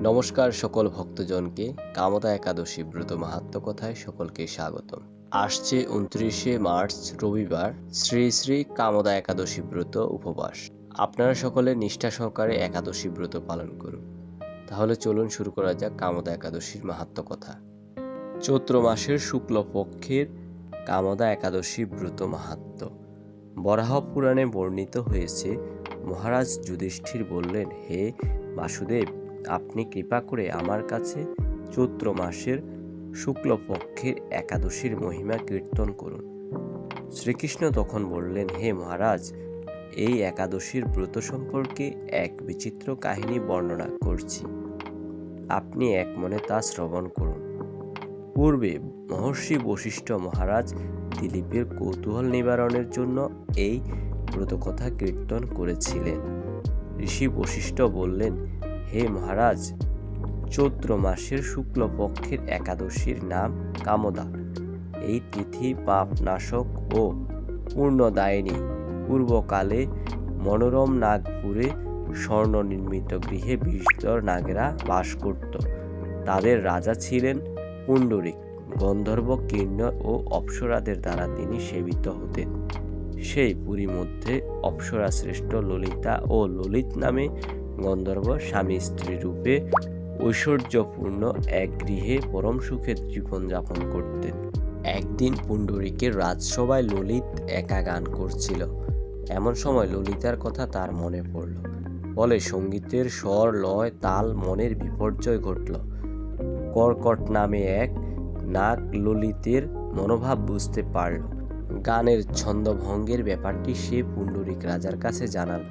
নমস্কার সকল ভক্তজনকে কামদা একাদশী ব্রত মাহাত্ম্য কথায় সকলকে স্বাগতম। আসছে 29শে মার্চ রবিবার শ্রী শ্রী কামদা একাদশী ব্রত উপবাস। আপনারা সকলে নিষ্ঠা সহকারে একাদশী ব্রত পালন করুন। তাহলে চলুন শুরু করা যাক কামদা একাদশীর মাহাত্ম্য কথা। চৈত্র মাসের শুক্লপক্ষের কামদা একাদশী ব্রত মাহাত্ম্য। বরাহ পুরাণে বর্ণিত হয়েছে, মহারাজ যুধিষ্ঠির বললেন, হে বাসুদেব, আপনি কৃপা করে আমার কাছে চৈত্র মাসের শুক্লপক্ষের একাদশীর মহিমা কীর্তন করুন। শ্রীকৃষ্ণ তখন বললেন, হে মহারাজ, এই একাদশীর ব্রত সম্পর্কে এক বিচিত্র কাহিনী বর্ণনা করছি, আপনি এক মনে তা শ্রবণ করুন। পূর্বে মহর্ষি বশিষ্ঠ মহারাজ দিলীপের কৌতূহল নিবারণের জন্য এই ব্রতকথা কীর্তন করেছিলেন। ঋষি বশিষ্ঠ বললেন, হে মহারাজ, চৈত্র মাসের শুক্লপক্ষের একাদশীর নাম কামদা। এই তিথি পাপ নাশক ও পূর্ণদায়িনী। পূর্বকালে মনোরম নাগপুরে স্বর্ণ নির্মিত গৃহে বিষধর নাগেরা বাস করত। তাদের রাজা ছিলেন পুণ্ডরিক। গন্ধর্ব, কিন্নর ও অপ্সরাদের দ্বারা তিনি সেবিত হতেন। সেই পুরী মধ্যে অপ্সরা শ্রেষ্ঠ ললিতা ও ললিত নামে গন্ধর্ব স্বামী স্ত্রী রূপে ঐশ্বর্যপূর্ণ এক গৃহে পরম সুখে জীবনযাপন করতেন। একদিন পুণ্ডরিকের রাজসভায় ললিত একা গান করছিল। এমন সময় ললিতার কথা তার মনে পড়ল। ফলে সঙ্গীতের স্বর, লয়, তাল মনের বিপর্যয় ঘটল। কর্কট নামে এক নাগ ললিতের মনোভাব বুঝতে পারল। গানের ছন্দভঙ্গের ব্যাপারটি সে পুণ্ডরিক রাজার কাছে জানাল।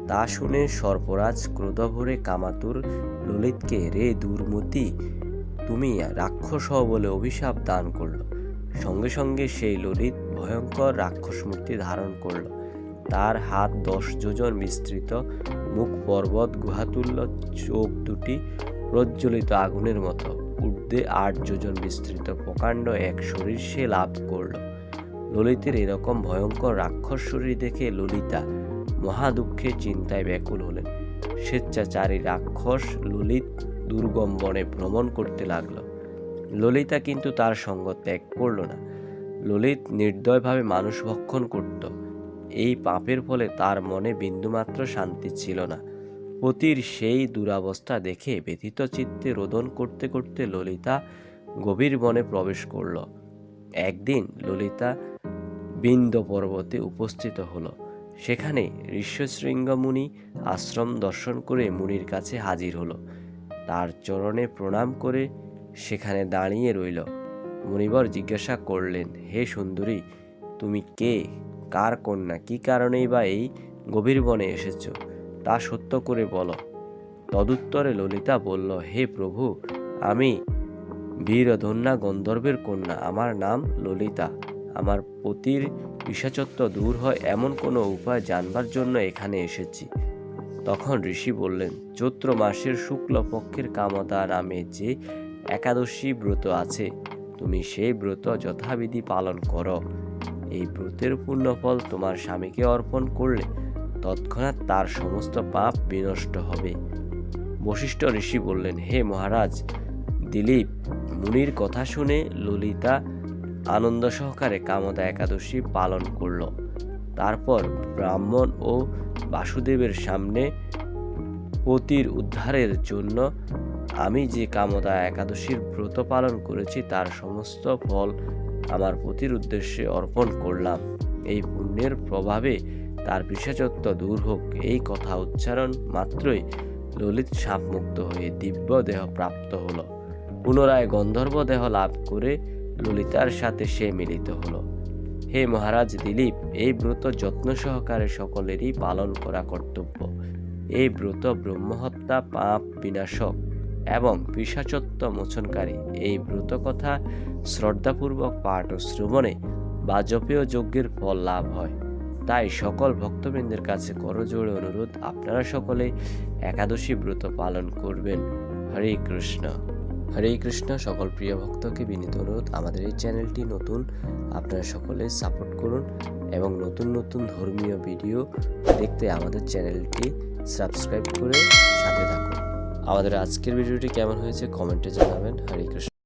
তা শুনে সর্পরাজ ক্রোধভরে কামাতুর ললিতকে, রে দুর্মতি, তুমি রাক্ষস হও বলে অভিশাপ দান করল। সঙ্গে সঙ্গে সেই ললিত ভয়ঙ্কর রাক্ষস মূর্তি ধারণ করল। তার হাত 10 যোজন বিস্তৃত, মুখ পর্বত গুহাতুল্য, চোখ দুটি প্রজ্বলিত আগুনের মতো, ঊর্ধ্বে 8 যোজন বিস্তৃত প্রকাণ্ড এক শরীর সে লাভ করল। ললিতের এরকম ভয়ঙ্কর রাক্ষস শরীর দেখে ললিতা মহা দুঃখে চিন্তায় ব্যাকুল হলেন। স্বেচ্ছাচারী রাক্ষস ললিত দুর্গম বনে ভ্রমণ করতে লাগল। ললিতা কিন্তু তার সঙ্গ ত্যাগ করল না। ললিত নির্দয়ভাবে মানুষ ভক্ষণ করত। এই পাপের ফলে তার মনে বিন্দুমাত্র শান্তি ছিল না। পতির সেই দুরাবস্থা দেখে ব্যথিত চিত্তে রোদন করতে করতে ললিতা গভীর বনে প্রবেশ করল। একদিন ললিতা বিন্দ পর্বতে উপস্থিত হল। সেখানে ঋষ্যশৃঙ্গ মুনি আশ্রম দর্শন করে মুনির কাছে হাজির হল। তার চরণে প্রণাম করে সেখানে দাঁড়িয়ে রইল। মুনিবর জিজ্ঞাসা করলেন, হে সুন্দরী, তুমি কে, কার কন্যা, কি কারণেই বা এই গভীর বনে এসেছ, তা সত্য করে বলো। তদুত্তরে ললিতা বলল, হে প্রভু, আমি বীরধন্যা গন্ধর্বের কন্যা। আমার নাম ললিতা। আমার পতির পিশাচত্ব দূর হয় এমন কোনো উপায় জানবার জন্য এখানে এসেছি। তখন ঋষি বললেন, চৈত্র মাসের শুক্লপক্ষের কামদা নামে যে একাদশী ব্রত আছে, তুমি সেই ব্রত যথাবিধি পালন করো। এই ব্রতের পুণ্যফল তোমার স্বামীকে অর্পণ করলে তৎক্ষণাৎ তার সমস্ত পাপ বিনষ্ট হবে। বশিষ্ঠ ঋষি বললেন, হে মহারাজ দিলীপ, মুনির কথা শুনে ললিতা আনন্দ সহকারে কামদা একাদশী পালন করল। তারপর ব্রাহ্মণ ও বাসুদেবের সামনে পতির উদ্ধারের জন্য আমি যে কামদা একাদশীর ব্রত পালন করেছি তার সমস্ত ফল আমার পতির উদ্দেশ্যে অর্পণ করলাম। এই পুণ্যের প্রভাবে তার পিশাচত্ব দূর হোক। এই কথা উচ্চারণ মাত্রই ললিত সাপমুক্ত হয়ে দিব্য দেহ প্রাপ্ত হল। পুনরায় গন্ধর্ব দেহ লাভ করে ললিতার সাথে সে মিলিত হল। হে মহারাজ দিলীপ, এই ব্রত যত্ন সহকারে সকলেরই পালন করা কর্তব্য। এই ব্রত ব্রহ্মহত্যা, পাপ বিনাশক এবং পিশাচত্ব মোচনকারী। এই ব্রত কথা শ্রদ্ধাপূর্বক পাঠ ও শ্রবণে বা জপেয় যজ্ঞের ফল লাভ হয়। তাই সকল ভক্তবৃন্দের কাছে করজোড়ে অনুরোধ, আপনারা সকলে একাদশী ব্রত পালন করবেন। হরে কৃষ্ণ। হরে কৃষ্ণ। সকল প্রিয় ভক্তকে বিনীত অনুরোধ, আমাদের এই চ্যানেলটি নতুন, আপনারা সকলে সাপোর্ট করুন এবং নতুন নতুন ধর্মীয় ভিডিও দেখতে আমাদের চ্যানেলটি সাবস্ক্রাইব করে সাথে থাকুন। আমাদের আজকের ভিডিওটি কেমন হয়েছে কমেন্টে জানাবেন। হরে কৃষ্ণ।